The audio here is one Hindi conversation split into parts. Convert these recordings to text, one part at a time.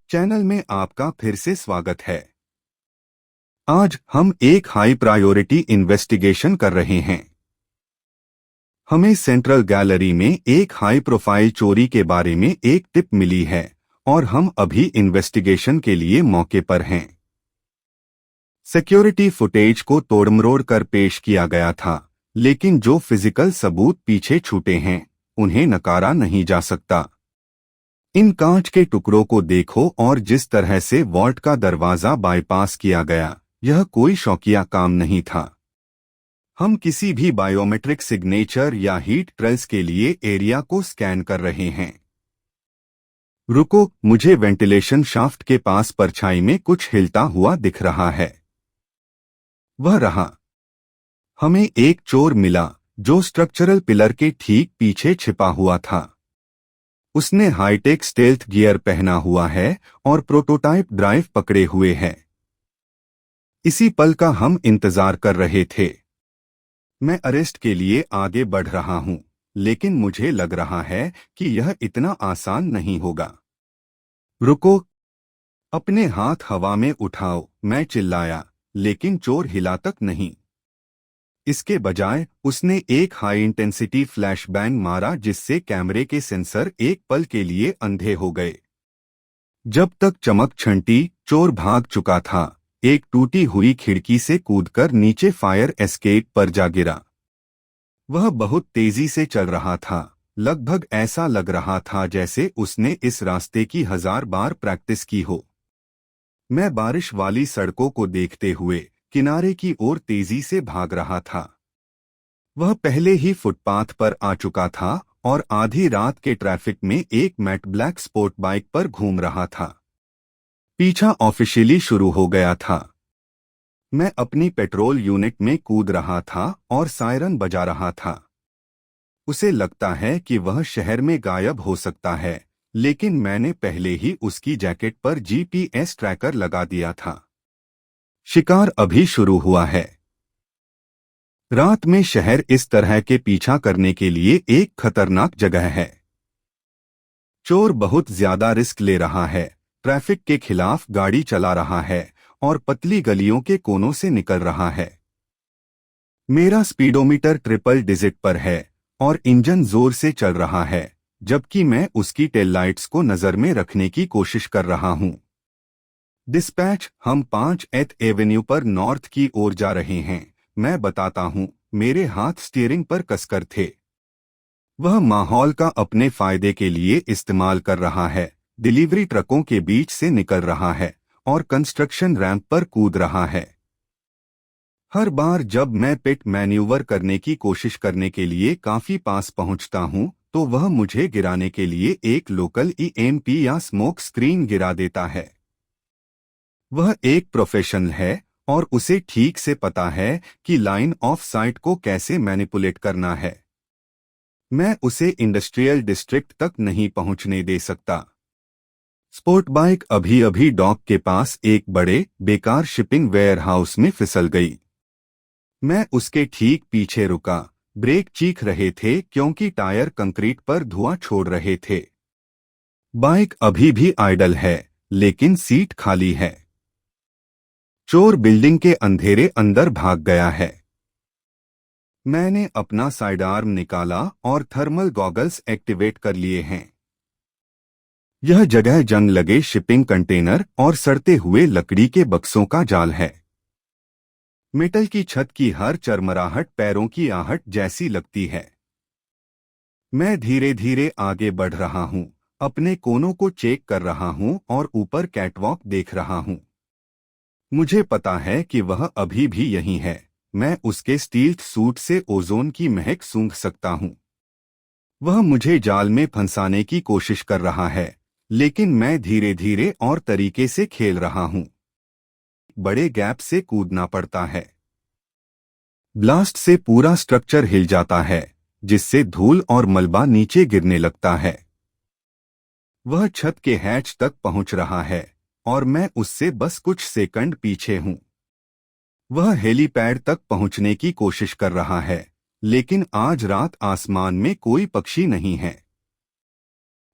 चैनल में आपका फिर से स्वागत है। आज हम एक हाई प्रायोरिटी इन्वेस्टिगेशन कर रहे हैं। हमें सेंट्रल गैलरी में एक हाई प्रोफाइल चोरी के बारे में एक टिप मिली है और हम अभी इन्वेस्टिगेशन के लिए मौके पर हैं। सिक्योरिटी फुटेज को तोड़मरोड़ कर पेश किया गया था, लेकिन जो फिजिकल सबूत पीछे छूटे हैं उन्हें नकारा नहीं जा सकता। इन कांच के टुकड़ों को देखो और जिस तरह से वॉल्ट का दरवाजा बाईपास किया गया, यह कोई शौकिया काम नहीं था। हम किसी भी बायोमेट्रिक सिग्नेचर या हीट ट्रेल्स के लिए एरिया को स्कैन कर रहे हैं। रुको, मुझे वेंटिलेशन शाफ्ट के पास परछाई में कुछ हिलता हुआ दिख रहा है। वह रहा। हमें एक चोर मिला जो स्ट्रक्चरल पिलर के ठीक पीछे छिपा हुआ था। उसने हाईटेक स्टेल्थ गियर पहना हुआ है और प्रोटोटाइप ड्राइव पकड़े हुए है। इसी पल का हम इंतजार कर रहे थे। मैं अरेस्ट के लिए आगे बढ़ रहा हूं, लेकिन मुझे लग रहा है कि यह इतना आसान नहीं होगा। रुको, अपने हाथ हवा में उठाओ, मैं चिल्लाया, लेकिन चोर हिला तक नहीं। इसके बजाय उसने एक हाई इंटेंसिटी फ्लैशबैंग मारा जिससे कैमरे के सेंसर एक पल के लिए अंधे हो गए। जब तक चमक छंटी, चोर भाग चुका था। एक टूटी हुई खिड़की से कूदकर नीचे फायर एस्केप पर जा गिरा। वह बहुत तेजी से चल रहा था, लगभग ऐसा लग रहा था जैसे उसने इस रास्ते की 1000 बार प्रैक्टिस की हो। मैं बारिश वाली सड़कों को देखते हुए किनारे की ओर तेजी से भाग रहा था। वह पहले ही फुटपाथ पर आ चुका था और आधी रात के ट्रैफिक में एक मैट ब्लैक स्पोर्ट बाइक पर घूम रहा था। पीछा ऑफिशियली शुरू हो गया था। मैं अपनी पेट्रोल यूनिट में कूद रहा था और सायरन बजा रहा था। उसे लगता है कि वह शहर में गायब हो सकता है, लेकिन मैंने पहले ही उसकी जैकेट पर जीपीएस ट्रैकर लगा दिया था। शिकार अभी शुरू हुआ है। रात में शहर इस तरह के पीछा करने के लिए एक खतरनाक जगह है। चोर बहुत ज्यादा रिस्क ले रहा है, ट्रैफिक के खिलाफ गाड़ी चला रहा है और पतली गलियों के कोनों से निकल रहा है। मेरा स्पीडोमीटर ट्रिपल डिजिट पर है और इंजन जोर से चल रहा है, जबकि मैं उसकी टेल लाइट्स को नजर में रखने की कोशिश कर रहा हूं। डिस्पैच, हम 5th एवेन्यू पर नॉर्थ की ओर जा रहे हैं। मैं बताता हूं, मेरे हाथ स्टीयरिंग पर कसकर थे। वह माहौल का अपने फायदे के लिए इस्तेमाल कर रहा है, डिलीवरी ट्रकों के बीच से निकल रहा है और कंस्ट्रक्शन रैंप पर कूद रहा है। हर बार जब मैं पिट मैन्यूवर करने की कोशिश करने के लिए काफी पास पहुंचता हूं, तो वह मुझे गिराने के लिए एक लोकल ईएमपी या स्मोक स्क्रीन गिरा देता है। वह एक प्रोफेशनल है और उसे ठीक से पता है कि लाइन ऑफ साइट को कैसे मैनिपुलेट करना है। मैं उसे इंडस्ट्रियल डिस्ट्रिक्ट तक नहीं पहुंचने दे सकता। स्पोर्ट बाइक अभी अभी डॉक के पास एक बड़े बेकार शिपिंग वेयरहाउस में फिसल गई। मैं उसके ठीक पीछे रुका। ब्रेक चीख रहे थे क्योंकि टायर कंक्रीट पर धुआं छोड़ रहे थे। बाइक अभी भी आइडल है, लेकिन सीट खाली है। चोर बिल्डिंग के अंधेरे अंदर भाग गया है। मैंने अपना साइड आर्म निकाला और थर्मल गॉगल्स एक्टिवेट कर लिए हैं। यह जगह जंग लगे शिपिंग कंटेनर और सड़ते हुए लकड़ी के बक्सों का जाल है। मेटल की छत की हर चरमराहट पैरों की आहट जैसी लगती है। मैं धीरे धीरे आगे बढ़ रहा हूं, अपने कोनों को चेक कर रहा हूं और ऊपर कैटवॉक देख रहा हूं। मुझे पता है कि वह अभी भी यहीं है। मैं उसके स्टील्थ सूट से ओजोन की महक सूंघ सकता हूं। वह मुझे जाल में फंसाने की कोशिश कर रहा है, लेकिन मैं धीरे धीरे और तरीके से खेल रहा हूं। बड़े गैप से कूदना पड़ता है। ब्लास्ट से पूरा स्ट्रक्चर हिल जाता है, जिससे धूल और मलबा नीचे गिरने लगता है। वह छत के हैच तक पहुंच रहा है और मैं उससे बस कुछ सेकंड पीछे हूं। वह हेलीपैड तक पहुंचने की कोशिश कर रहा है, लेकिन आज रात आसमान में कोई पक्षी नहीं है।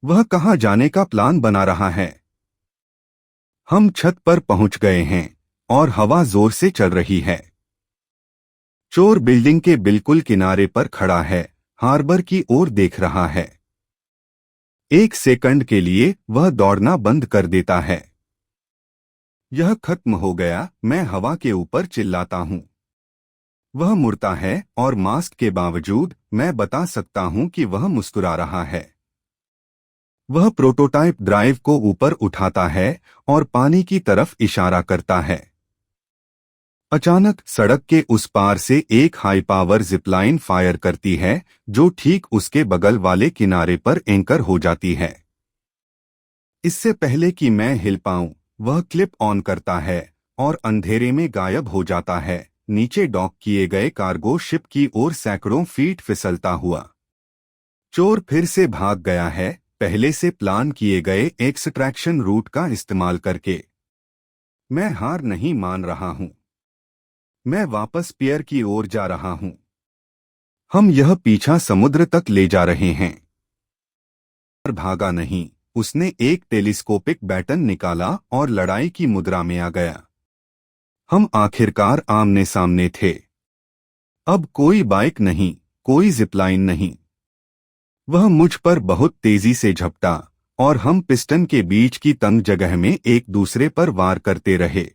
वह कहां जाने का प्लान बना रहा है? हम छत पर पहुंच गए हैं और हवा जोर से चल रही है। चोर बिल्डिंग के बिल्कुल किनारे पर खड़ा है, हार्बर की ओर देख रहा है। एक सेकंड के लिए वह दौड़ना बंद कर देता है। यह खत्म हो गया, मैं हवा के ऊपर चिल्लाता हूं। वह मुड़ता है और मास्क के बावजूद मैं बता सकता हूं कि वह मुस्कुरा रहा है। वह प्रोटोटाइप ड्राइव को ऊपर उठाता है और पानी की तरफ इशारा करता है। अचानक सड़क के उस पार से एक हाई पावर जिपलाइन फायर करती है, जो ठीक उसके बगल वाले किनारे पर एंकर हो जाती है। इससे पहले कि मैं हिल पाऊं, वह क्लिप ऑन करता है और अंधेरे में गायब हो जाता है, नीचे डॉक किए गए कार्गो शिप की ओर सैकड़ों फीट फिसलता हुआ। चोर फिर से भाग गया है, पहले से प्लान किए गए एक्सट्रैक्शन रूट का इस्तेमाल करके। मैं हार नहीं मान रहा हूं। मैं वापस पियर की ओर जा रहा हूं। हम यह पीछा समुद्र तक ले जा रहे हैं। पर भागा नहीं, उसने एक टेलीस्कोपिक बैटन निकाला और लड़ाई की मुद्रा में आ गया। हम आखिरकार आमने सामने थे। अब कोई बाइक नहीं, कोई जिपलाइन नहीं। वह मुझ पर बहुत तेजी से झपटा और हम पिस्टन के बीच की तंग जगह में एक दूसरे पर वार करते रहे।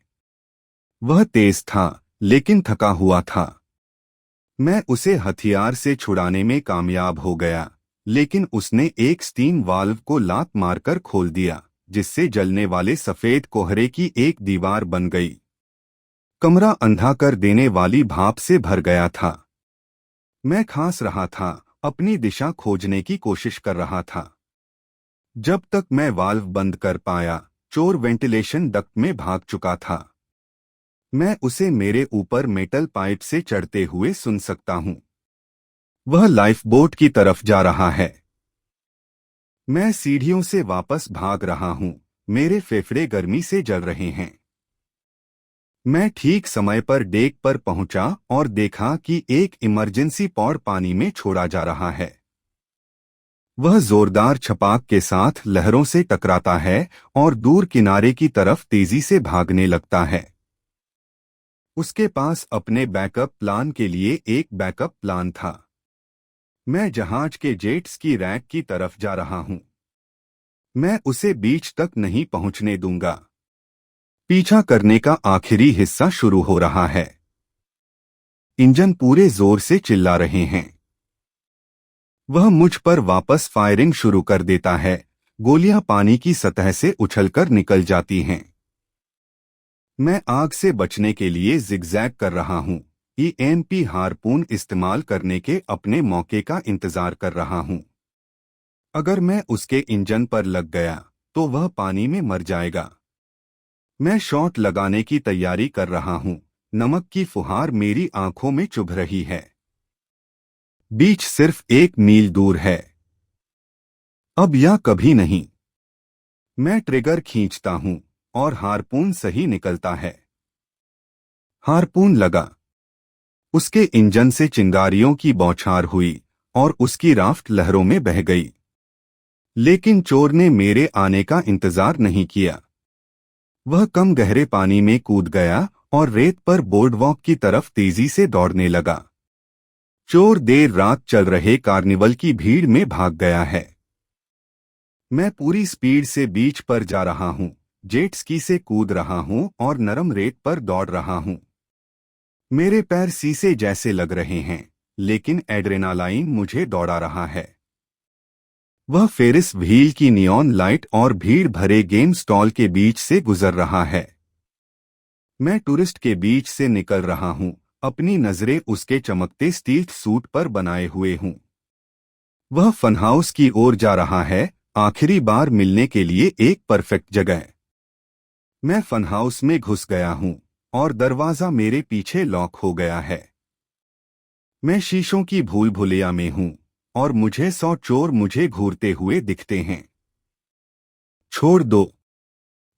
वह तेज था, लेकिन थका हुआ था। मैं उसे हथियार से छुड़ाने में कामयाब हो गया, लेकिन उसने एक स्टीम वाल्व को लात मारकर खोल दिया, जिससे जलने वाले सफेद कोहरे की एक दीवार बन गई। कमरा अंधा कर देने वाली भाप से भर गया था। मैं खांस रहा था, अपनी दिशा खोजने की कोशिश कर रहा था। जब तक मैं वाल्व बंद कर पाया, चोर वेंटिलेशन डक्ट में भाग चुका था। मैं उसे मेरे ऊपर मेटल पाइप से चढ़ते हुए सुन सकता हूं। वह लाइफ बोट की तरफ जा रहा है। मैं सीढ़ियों से वापस भाग रहा हूं, मेरे फेफड़े गर्मी से जल रहे हैं। मैं ठीक समय पर डेक पर पहुंचा और देखा कि एक इमरजेंसी पॉड पानी में छोड़ा जा रहा है। वह जोरदार छपाक के साथ लहरों से टकराता है और दूर किनारे की तरफ तेजी से भागने लगता है। उसके पास अपने बैकअप प्लान के लिए एक बैकअप प्लान था। मैं जहाज के जेट्स की रैक की तरफ जा रहा हूं। मैं उसे बीच तक नहीं पहुंचने दूंगा। पीछा करने का आखिरी हिस्सा शुरू हो रहा है। इंजन पूरे जोर से चिल्ला रहे हैं। वह मुझ पर वापस फायरिंग शुरू कर देता है। गोलियां पानी की सतह से उछलकर निकल जाती हैं। मैं आग से बचने के लिए जिगजैग कर रहा हूं। ईएमपी हारपून इस्तेमाल करने के अपने मौके का इंतजार कर रहा हूं। अगर मैं उसके इंजन पर लग गया तो वह पानी में मर जाएगा। मैं शॉट लगाने की तैयारी कर रहा हूं। नमक की फुहार मेरी आंखों में चुभ रही है। बीच सिर्फ 1 मील दूर है। अब या कभी नहीं। मैं ट्रिगर खींचता हूं और हारपून सही निकलता है। हारपून लगा। उसके इंजन से चिंगारियों की बौछार हुई और उसकी राफ्ट लहरों में बह गई। लेकिन चोर ने मेरे आने का इंतजार नहीं किया। वह कम गहरे पानी में कूद गया और रेत पर बोर्डवॉक की तरफ तेजी से दौड़ने लगा। चोर देर रात चल रहे कार्निवल की भीड़ में भाग गया है। मैं पूरी स्पीड से बीच पर जा रहा हूं, जेट स्की से कूद रहा हूं और नरम रेत पर दौड़ रहा हूं। मेरे पैर शीशे जैसे लग रहे हैं, लेकिन एड्रेनालाइन मुझे दौड़ा रहा है। वह फेरिस व्हील की नियॉन लाइट और भीड़ भरे गेम स्टॉल के बीच से गुजर रहा है। मैं टूरिस्ट के बीच से निकल रहा हूं, अपनी नजरें उसके चमकते स्टील्थ सूट पर बनाए हुए हूं। वह फनहाउस की ओर जा रहा है, आखिरी बार मिलने के लिए एक परफेक्ट जगह। मैं फनहाउस में घुस गया हूं और दरवाजा मेरे पीछे लॉक हो गया है। मैं शीशों की भूल भुलैया में हूं और मुझे 100 चोर मुझे घूरते हुए दिखते हैं। छोड़ दो।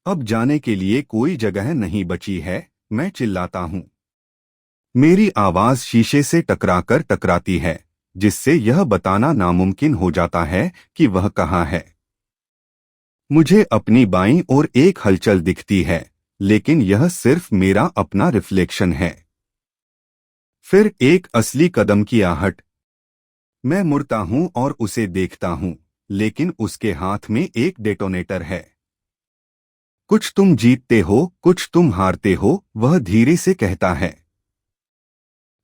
अब जाने के लिए कोई जगह नहीं बची है, मैं चिल्लाता हूं। मेरी आवाज शीशे से टकराकर टकराती है, जिससे यह बताना नामुमकिन हो जाता है कि वह कहाँ है। मुझे अपनी बाईं ओर एक हलचल दिखती है, लेकिन यह सिर्फ मेरा अपना रिफ्लेक्शन है। फिर एक असली कदम की आहट। मैं मुड़ता हूं और उसे देखता हूं, लेकिन उसके हाथ में एक डेटोनेटर है। कुछ तुम जीतते हो, कुछ तुम हारते हो, वह धीरे से कहता है।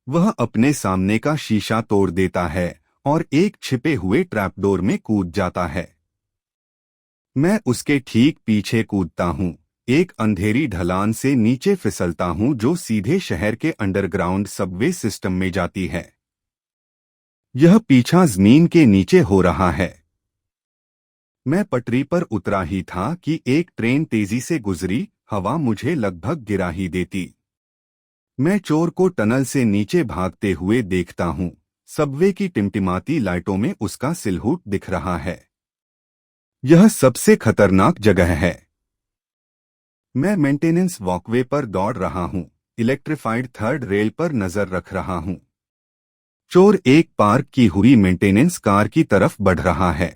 वह अपने सामने का शीशा तोड़ देता है और एक छिपे हुए ट्रैपडोर में कूद जाता है। मैं उसके ठीक पीछे कूदता हूँ, एक अंधेरी ढलान से नीचे फिसलता हूँ जो सीधे शहर के अंडरग्राउंड सबवे सिस्टम में जाती है। यह पीछा जमीन के नीचे हो रहा है। मैं पटरी पर उतरा ही था कि एक ट्रेन तेजी से गुजरी, हवा मुझे लगभग गिरा ही देती। मैं चोर को टनल से नीचे भागते हुए देखता हूँ, सबवे की टिमटिमाती लाइटों में उसका सिलहूट दिख रहा है। यह सबसे खतरनाक जगह है। मैं मेंटेनेंस वॉकवे पर दौड़ रहा हूँ, इलेक्ट्रिफाइड थर्ड रेल पर नजर रख रहा हूँ। चोर एक पार्क की हुई मेंटेनेंस कार की तरफ बढ़ रहा है।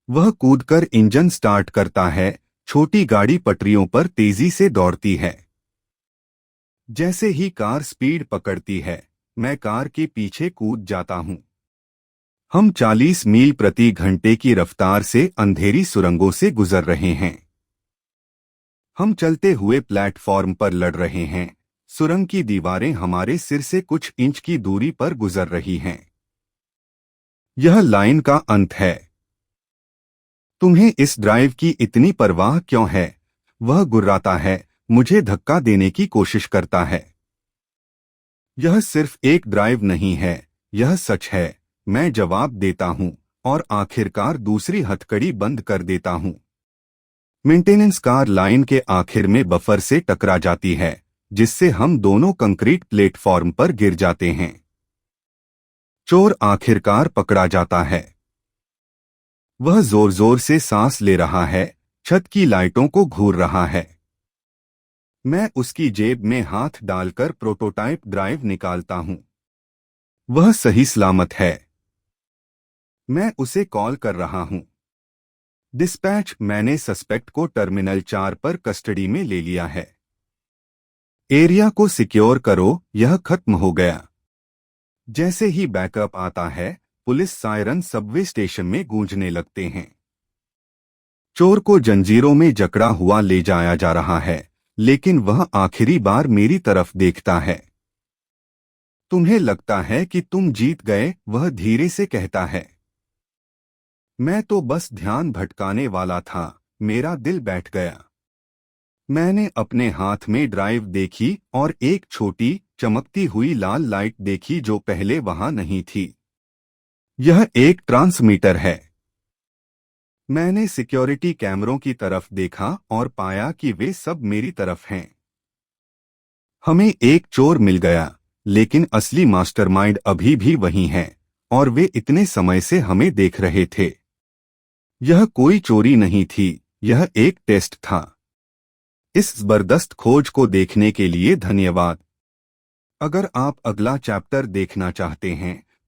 वह कूदकर इंजन स्टार्ट करता है, छोटी गाड़ी पटरियों पर तेजी से दौड़ती है। जैसे ही कार स्पीड पकड़ती है, मैं कार के पीछे कूद जाता हूँ। हम 40 मील प्रति घंटे की रफ्तार से अंधेरी सुरंगों से गुजर रहे हैं। हम चलते हुए प्लेटफॉर्म पर लड़ रहे हैं, सुरंग की दीवारें हमारे सिर से कुछ इंच की दूरी पर गुजर रही हैं। यह लाइन का अंत है। तुम्हें इस ड्राइव की इतनी परवाह क्यों है? वह गुर्राता है, मुझे धक्का देने की कोशिश करता है। यह सिर्फ एक ड्राइव नहीं है, यह सच है, मैं जवाब देता हूं और आखिरकार दूसरी हथकड़ी बंद कर देता हूं। मेंटेनेंस कार लाइन के आखिर में बफर से टकरा जाती है, जिससे हम दोनों कंक्रीट प्लेटफॉर्म पर गिर जाते हैं। चोर आखिरकार पकड़ा जाता है। वह जोर जोर से सांस ले रहा है, छत की लाइटों को घूर रहा है। मैं उसकी जेब में हाथ डालकर प्रोटोटाइप ड्राइव निकालता हूं। वह सही सलामत है। मैं उसे कॉल कर रहा हूं। डिस्पैच, मैंने सस्पेक्ट को टर्मिनल 4 पर कस्टडी में ले लिया है। एरिया को सिक्योर करो, यह खत्म हो गया। जैसे ही बैकअप आता है, पुलिस सायरन सबवे स्टेशन में गूंजने लगते हैं। चोर को जंजीरों में जकड़ा हुआ ले जाया जा रहा है, लेकिन वह आखिरी बार मेरी तरफ देखता है। तुम्हें लगता है कि तुम जीत गए? वह धीरे से कहता है। मैं तो बस ध्यान भटकाने वाला था। मेरा दिल बैठ गया। मैंने अपने हाथ में ड्राइव देखी और एक छोटी चमकती हुई लाल लाइट देखी जो पहले वहां नहीं थी। यह एक ट्रांसमीटर है। मैंने सिक्योरिटी कैमरों की तरफ देखा और पाया कि वे सब मेरी तरफ हैं। हमें एक चोर मिल गया, लेकिन असली मास्टरमाइंड अभी भी वही हैं, और वे इतने समय से हमें देख रहे थे। यह कोई चोरी नहीं थी, यह एक टेस्ट था। इस जबरदस्त खोज को देखने के लिए धन्यवाद। अगर आप अगला चैप्टर देखना चाहते हैं